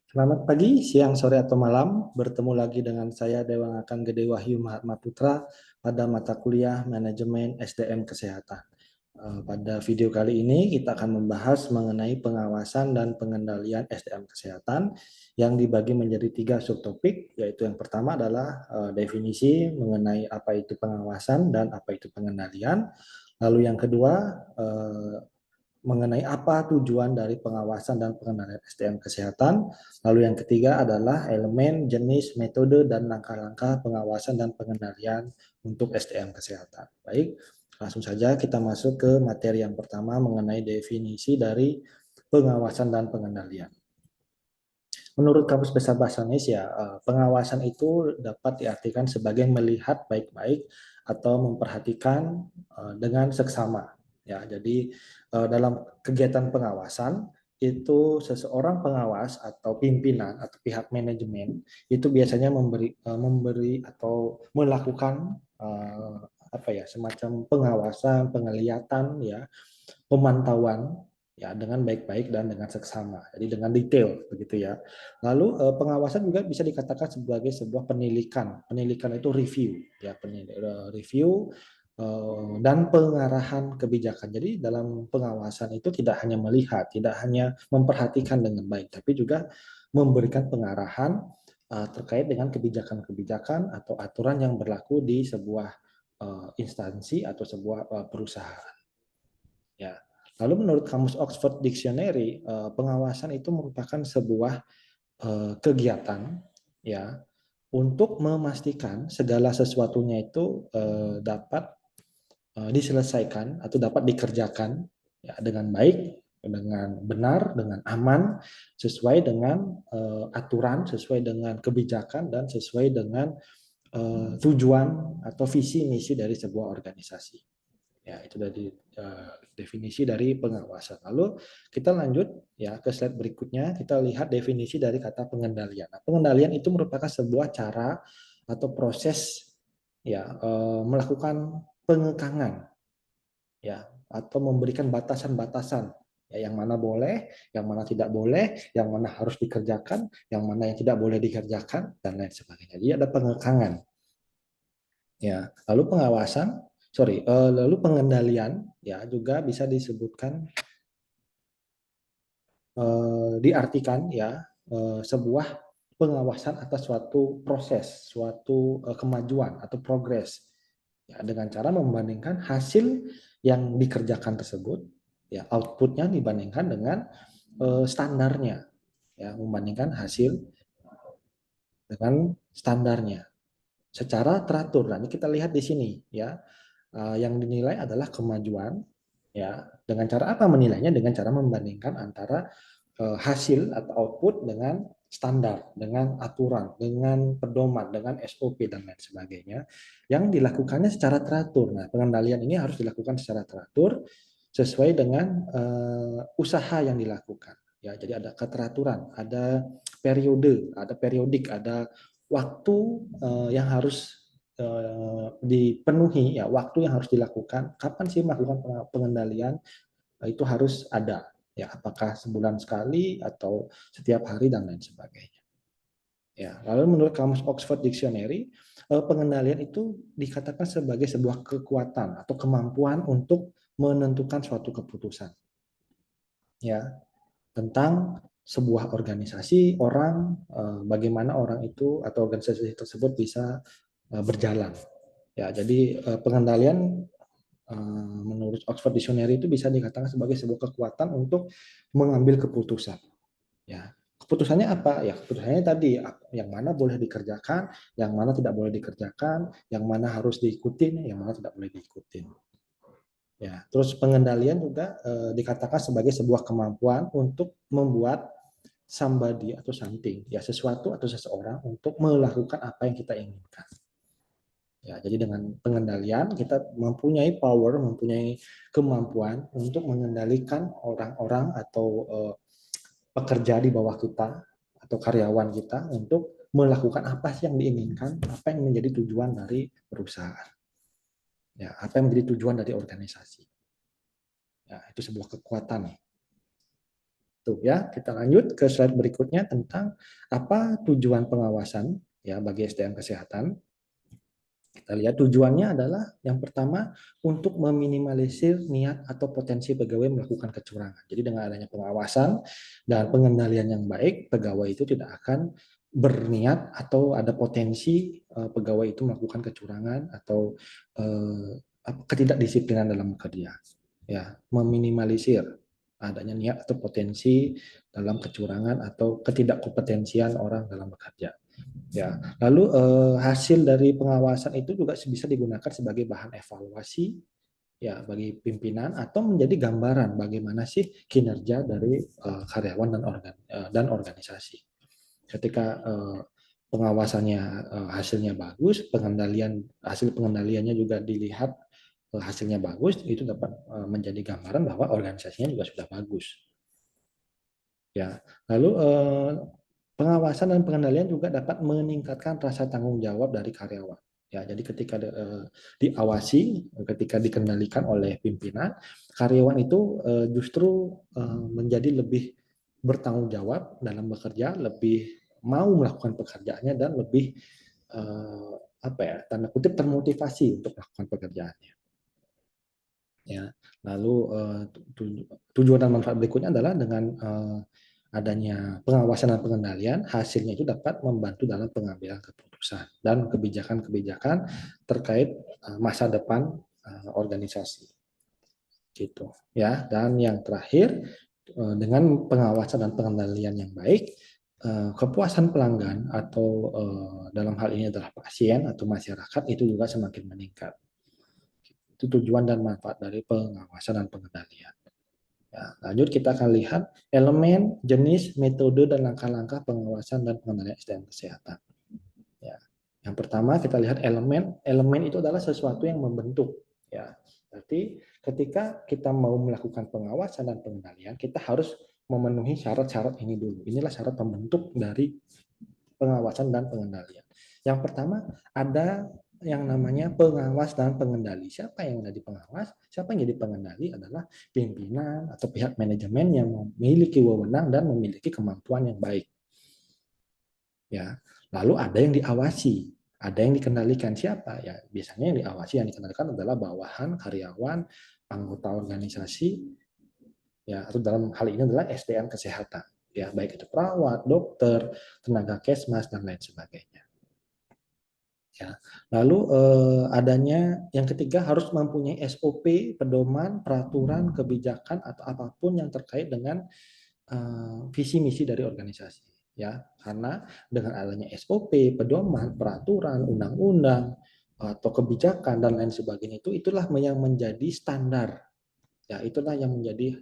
Selamat pagi, siang, sore, atau malam. Bertemu lagi dengan saya Dewa Akan Gede Wahyu Mahatma Putra pada mata kuliah Manajemen SDM Kesehatan. Pada video kali ini kita akan membahas mengenai pengawasan dan pengendalian SDM Kesehatan yang dibagi menjadi 3 subtopik, yaitu yang pertama adalah definisi mengenai apa itu pengawasan dan apa itu pengendalian. Lalu yang kedua, mengenai apa tujuan dari pengawasan dan pengendalian SDM kesehatan. Lalu yang ketiga adalah elemen, jenis, metode, dan langkah-langkah pengawasan dan pengendalian untuk SDM kesehatan. Baik, langsung saja kita masuk ke materi yang pertama mengenai definisi dari pengawasan dan pengendalian. Menurut Kamus Besar Bahasa Indonesia, pengawasan itu dapat diartikan sebagai melihat baik-baik atau memperhatikan dengan seksama. Ya, jadi dalam kegiatan pengawasan itu seseorang pengawas atau pimpinan atau pihak manajemen itu biasanya memberi atau melakukan apa ya semacam pengawasan, penglihatan ya, pemantauan ya dengan baik-baik dan dengan seksama. Jadi dengan detail begitu ya. Lalu pengawasan juga bisa dikatakan sebagai sebuah penilikan. Penilikan itu review ya, review dan pengarahan kebijakan. Jadi dalam pengawasan itu tidak hanya melihat, tidak hanya memperhatikan dengan baik, tapi juga memberikan pengarahan terkait dengan kebijakan-kebijakan atau aturan yang berlaku di sebuah instansi atau sebuah perusahaan. Ya. Lalu menurut Kamus Oxford Dictionary, pengawasan itu merupakan sebuah kegiatan ya untuk memastikan segala sesuatunya itu dapat diselesaikan atau dapat dikerjakan ya dengan baik, dengan benar, dengan aman, sesuai dengan aturan, sesuai dengan kebijakan dan sesuai dengan tujuan atau visi misi dari sebuah organisasi. Ya, itu dari definisi dari pengawasan. Lalu kita lanjut ya ke slide berikutnya, kita lihat definisi dari kata pengendalian. Nah, pengendalian itu merupakan sebuah cara atau proses ya melakukan pengekangan ya atau memberikan batasan-batasan ya yang mana boleh, yang mana tidak boleh, yang mana harus dikerjakan, yang mana yang tidak boleh dikerjakan dan lain sebagainya. Jadi ada pengekangan. Ya, lalu pengawasan, lalu pengendalian ya juga bisa disebutkan diartikan ya sebuah pengawasan atas suatu proses, suatu kemajuan atau progres ya dengan cara membandingkan hasil yang dikerjakan tersebut ya outputnya dibandingkan dengan standarnya ya membandingkan hasil dengan standarnya secara teratur. Nah, ini kita lihat di sini ya. Yang dinilai adalah kemajuan ya. Dengan cara apa menilainya? Dengan cara membandingkan antara hasil atau output dengan standar, dengan aturan, dengan pedoman, dengan SOP dan lain sebagainya yang dilakukannya secara teratur. Nah, pengendalian ini harus dilakukan secara teratur sesuai dengan usaha yang dilakukan. Ya, jadi ada keteraturan, ada periode, ada periodik, ada waktu yang harus dipenuhi ya, waktu yang harus dilakukan. Kapan sih melakukan pengendalian? Itu harus ada ya, apakah sebulan sekali atau setiap hari dan lain sebagainya. Ya, lalu menurut Kamus Oxford Dictionary, pengendalian itu dikatakan sebagai sebuah kekuatan atau kemampuan untuk menentukan suatu keputusan. Ya, tentang sebuah organisasi, orang, bagaimana orang itu atau organisasi tersebut bisa berjalan. Ya, jadi pengendalian menurut Oxford Dictionary itu bisa dikatakan sebagai sebuah kekuatan untuk mengambil keputusan. Ya, keputusannya apa? Ya, keputusannya tadi yang mana boleh dikerjakan, yang mana tidak boleh dikerjakan, yang mana harus diikutin, yang mana tidak boleh diikutin. Ya, terus pengendalian juga dikatakan sebagai sebuah kemampuan untuk membuat somebody atau something, ya sesuatu atau seseorang untuk melakukan apa yang kita inginkan. Ya, jadi dengan pengendalian kita mempunyai power, mempunyai kemampuan untuk mengendalikan orang-orang atau pekerja di bawah kita atau karyawan kita untuk melakukan apa sih yang diinginkan, apa yang menjadi tujuan dari perusahaan. Ya, apa yang menjadi tujuan dari organisasi. Ya, itu sebuah kekuatan. Tuh ya, kita lanjut ke slide berikutnya tentang apa tujuan pengawasan ya bagi SDM kesehatan. Kita lihat tujuannya adalah yang pertama untuk meminimalisir niat atau potensi pegawai melakukan kecurangan. Jadi dengan adanya pengawasan dan pengendalian yang baik, pegawai itu tidak akan berniat atau ada potensi pegawai itu melakukan kecurangan atau ketidakdisiplinan dalam bekerja. Ya, meminimalisir adanya niat atau potensi dalam kecurangan atau ketidakkompetensian orang dalam bekerja. Ya, lalu hasil dari pengawasan itu juga bisa digunakan sebagai bahan evaluasi ya bagi pimpinan atau menjadi gambaran bagaimana sih kinerja dari karyawan dan organisasi. Ketika pengawasannya hasilnya bagus, hasil pengendaliannya juga dilihat hasilnya bagus, itu dapat menjadi gambaran bahwa organisasinya juga sudah bagus. Ya, lalu pengawasan dan pengendalian juga dapat meningkatkan rasa tanggung jawab dari karyawan. Ya, jadi ketika diawasi, ketika dikendalikan oleh pimpinan, karyawan itu justru menjadi lebih bertanggung jawab dalam bekerja, lebih mau melakukan pekerjaannya dan lebih apa ya, tanda kutip termotivasi untuk melakukan pekerjaannya. Ya, lalu tujuan dan manfaat berikutnya adalah dengan adanya pengawasan dan pengendalian, hasilnya itu dapat membantu dalam pengambilan keputusan dan kebijakan-kebijakan terkait masa depan organisasi. Gitu ya. Dan yang terakhir, dengan pengawasan dan pengendalian yang baik, kepuasan pelanggan atau dalam hal ini adalah pasien atau masyarakat itu juga semakin meningkat. Itu tujuan dan manfaat dari pengawasan dan pengendalian. Ya, lanjut kita akan lihat elemen, jenis, metode, dan langkah-langkah pengawasan dan pengendalian SDM kesehatan. Ya. Yang pertama kita lihat elemen. Elemen itu adalah sesuatu yang membentuk. Ya. Berarti ketika kita mau melakukan pengawasan dan pengendalian, kita harus memenuhi syarat-syarat ini dulu. Inilah syarat pembentuk dari pengawasan dan pengendalian. Yang pertama ada yang namanya pengawas dan pengendali. Siapa yang jadi pengawas? Siapa yang jadi pengendali adalah pimpinan atau pihak manajemen yang memiliki wewenang dan memiliki kemampuan yang baik. Ya, lalu ada yang diawasi, ada yang dikendalikan. Siapa? Ya, biasanya yang diawasi, yang dikendalikan adalah bawahan, karyawan, anggota organisasi, ya, atau dalam hal ini adalah SDM kesehatan. Ya, baik itu perawat, dokter, tenaga kesmas dan lain sebagainya. Ya. Lalu adanya yang ketiga harus mempunyai SOP, pedoman, peraturan, kebijakan atau apapun yang terkait dengan visi misi dari organisasi. Ya, karena dengan adanya SOP, pedoman, peraturan, undang-undang atau kebijakan dan lain sebagainya itulah yang menjadi standar. Ya, itulah yang menjadi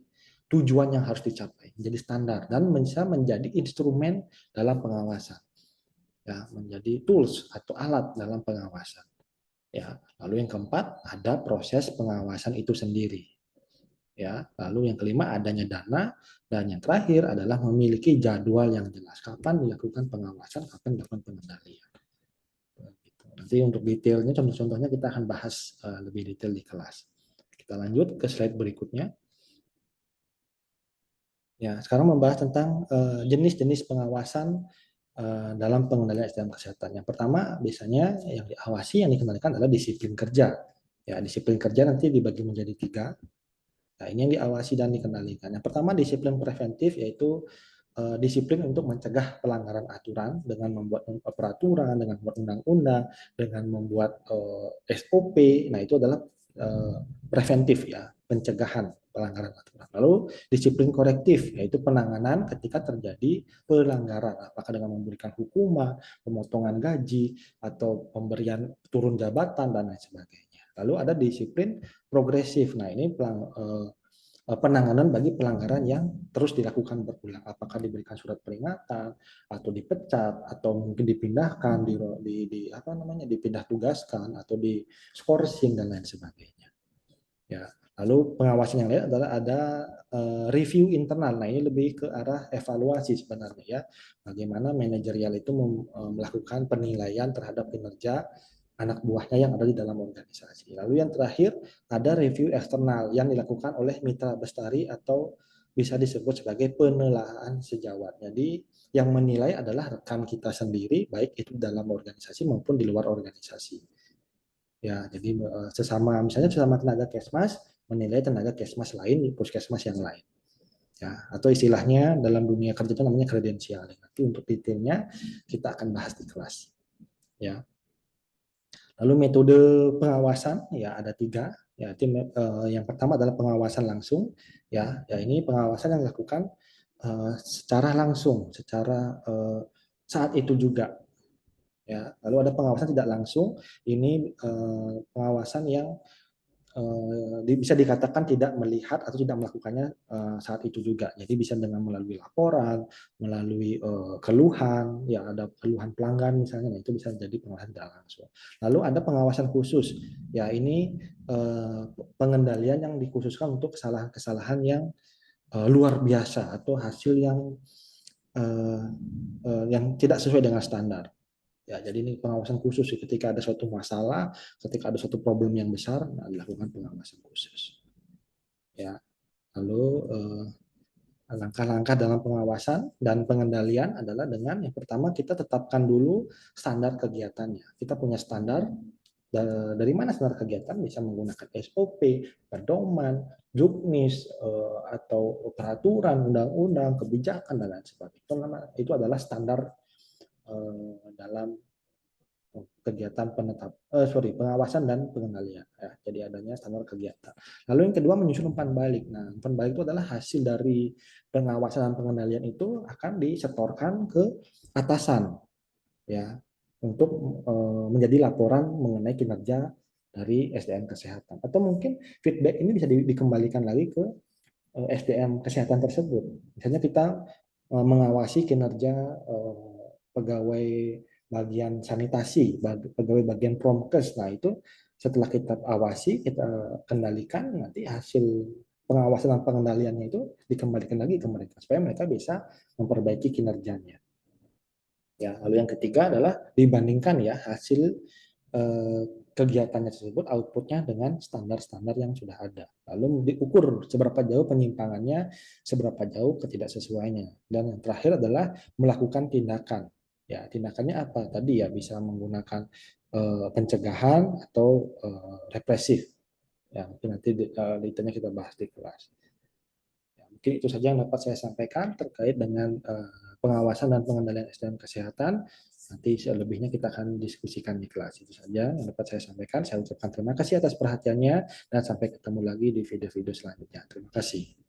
tujuan yang harus dicapai, menjadi standar dan bisa menjadi instrumen dalam pengawasan. Ya, menjadi tools atau alat dalam pengawasan. Ya, lalu yang keempat ada proses pengawasan itu sendiri. Ya, lalu yang kelima adanya dana dan yang terakhir adalah memiliki jadwal yang jelas kapan dilakukan pengawasan, kapan dilakukan pengendalian. Nanti untuk detailnya contoh-contohnya kita akan bahas lebih detail di kelas. Kita lanjut ke slide berikutnya. Ya, sekarang membahas tentang jenis-jenis pengawasan dalam pengendalian SDM kesehatan. Yang pertama, biasanya yang diawasi, yang dikendalikan adalah disiplin kerja. Ya, disiplin kerja nanti dibagi menjadi 3. Nah, ini yang diawasi dan dikendalikan. Yang pertama, disiplin preventif, yaitu disiplin untuk mencegah pelanggaran aturan dengan membuat peraturan, dengan membuat undang-undang, dengan membuat SOP. Nah, itu adalah preventif ya, pencegahan pelanggaran aturan. Lalu disiplin korektif, yaitu penanganan ketika terjadi pelanggaran, apakah dengan memberikan hukuman, pemotongan gaji, atau pemberian turun jabatan dan lain sebagainya. Lalu ada disiplin progresif. Nah, ini penanganan bagi pelanggaran yang terus dilakukan berulang, apakah diberikan surat peringatan atau dipecat atau mungkin dipindahkan dipindah tugaskan atau di skorsing dan lain sebagainya. Ya, lalu pengawasan yang lain adalah ada review internal. Nah, ini lebih ke arah evaluasi sebenarnya ya. Bagaimana manajerial itu melakukan penilaian terhadap kinerja anak buahnya yang ada di dalam organisasi. Lalu yang terakhir ada review eksternal yang dilakukan oleh mitra bestari atau bisa disebut sebagai penelaahan sejawat. Jadi yang menilai adalah rekan kita sendiri, baik itu dalam organisasi maupun di luar organisasi. Ya, jadi sesama misalnya sesama tenaga kesmas menilai tenaga kesmas lain di puskesmas yang lain. Ya, atau istilahnya dalam dunia kerja itu namanya kredensial. Nanti untuk detailnya kita akan bahas di kelas. Ya. Lalu metode pengawasan ya ada 3. Ya, yang pertama adalah pengawasan langsung. Ya, ini pengawasan yang dilakukan secara langsung, secara saat itu juga. Ya, lalu ada pengawasan tidak langsung. Ini pengawasan yang bisa dikatakan tidak melihat atau tidak melakukannya saat itu juga. Jadi bisa dengan melalui laporan, melalui keluhan, ya ada keluhan pelanggan misalnya, nah itu bisa jadi pengawasan tidak langsung. Lalu ada pengawasan khusus, ya ini pengendalian yang dikhususkan untuk kesalahan-kesalahan yang luar biasa atau hasil yang tidak sesuai dengan standar. Ya, jadi ini pengawasan khusus ketika ada suatu masalah, ketika ada suatu problem yang besar, nah, dilakukan pengawasan khusus. Ya, lalu langkah-langkah dalam pengawasan dan pengendalian adalah dengan yang pertama kita tetapkan dulu standar kegiatannya. Kita punya standar dari mana standar kegiatan bisa menggunakan SOP, pedoman, juknis atau peraturan, undang-undang, kebijakan dan lain sebagainya. Itu adalah standar dalam kegiatan pengawasan dan pengendalian. Ya, jadi adanya standar kegiatan. Lalu yang kedua menyusun umpan balik. Nah, umpan balik itu adalah hasil dari pengawasan dan pengendalian itu akan disetorkan ke atasan, ya, untuk menjadi laporan mengenai kinerja dari SDM kesehatan. Atau mungkin feedback ini bisa dikembalikan lagi ke SDM kesehatan tersebut. Misalnya kita mengawasi kinerja pegawai bagian sanitasi, pegawai bagian promkes. Nah, itu setelah kita awasi, kita kendalikan, nanti hasil pengawasan dan pengendaliannya itu dikembalikan lagi ke mereka supaya mereka bisa memperbaiki kinerjanya. Ya, lalu yang ketiga adalah dibandingkan ya hasil kegiatannya tersebut, outputnya dengan standar-standar yang sudah ada. Lalu diukur seberapa jauh penyimpangannya, seberapa jauh ketidaksesuaiannya. Dan yang terakhir adalah melakukan tindakan. Ya, tindakannya apa? Tadi ya bisa menggunakan pencegahan atau represif. Ya, mungkin nanti detailnya kita bahas di kelas. Ya, mungkin itu saja yang dapat saya sampaikan terkait dengan pengawasan dan pengendalian SDM kesehatan. Nanti selebihnya kita akan diskusikan di kelas. Itu saja yang dapat saya sampaikan. Saya ucapkan terima kasih atas perhatiannya dan sampai ketemu lagi di video-video selanjutnya. Terima kasih.